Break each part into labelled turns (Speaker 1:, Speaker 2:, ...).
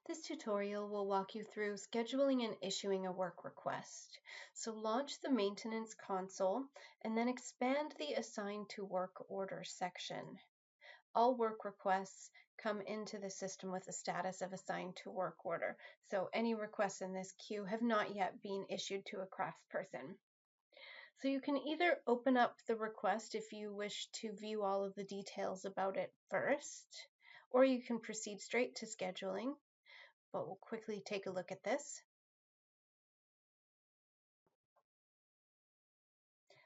Speaker 1: This tutorial will walk you through scheduling and issuing a work request. So launch the maintenance console and then expand the Assigned to Work Order section. All work requests come into the system with a status of assigned to work order. So any requests in this queue have not yet been issued to a craftsperson. So you can either open up the request if you wish to view all of the details about it first, or you can proceed straight to scheduling. But we'll quickly take a look at this.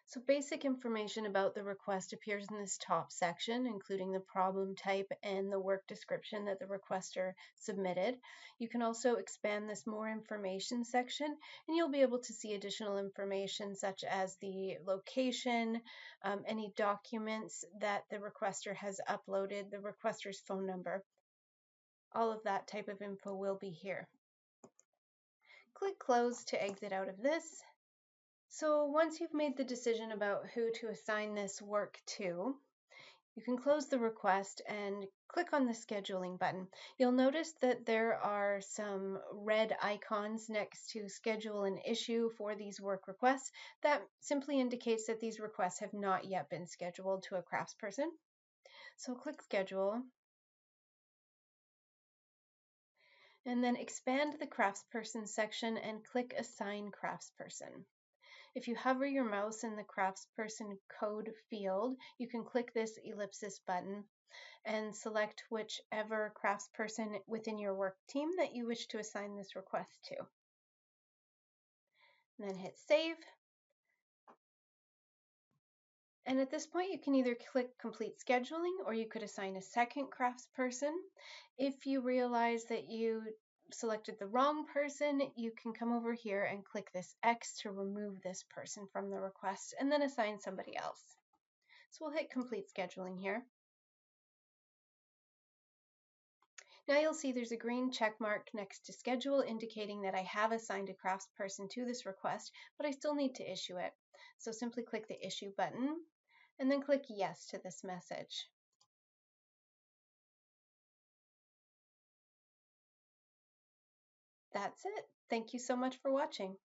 Speaker 1: So basic information about the request appears in this top section, including the problem type and the work description that the requester submitted. You can also expand this more information section, and you'll be able to see additional information such as the location, any documents that the requester has uploaded, the requester's phone number. All of that type of info will be here. Click Close to exit out of this. So once you've made the decision about who to assign this work to, you can close the request and click on the scheduling button. You'll notice that there are some red icons next to schedule and issue for these work requests. That simply indicates that these requests have not yet been scheduled to a craftsperson. So click schedule and then expand the craftsperson section and click assign craftsperson. If you hover your mouse in the craftsperson code field, you can click this ellipsis button and select whichever craftsperson within your work team that you wish to assign this request to. And then hit save. And at this point, you can either click complete scheduling or you could assign a second craftsperson. If you realize that you selected the wrong person, you can come over here and click this X to remove this person from the request and then assign somebody else. So we'll hit complete scheduling here. Now you'll see there's a green check mark next to schedule indicating that I have assigned a craftsperson to this request, but I still need to issue it. So simply click the issue button and then click yes to this message. That's it. Thank you so much for watching.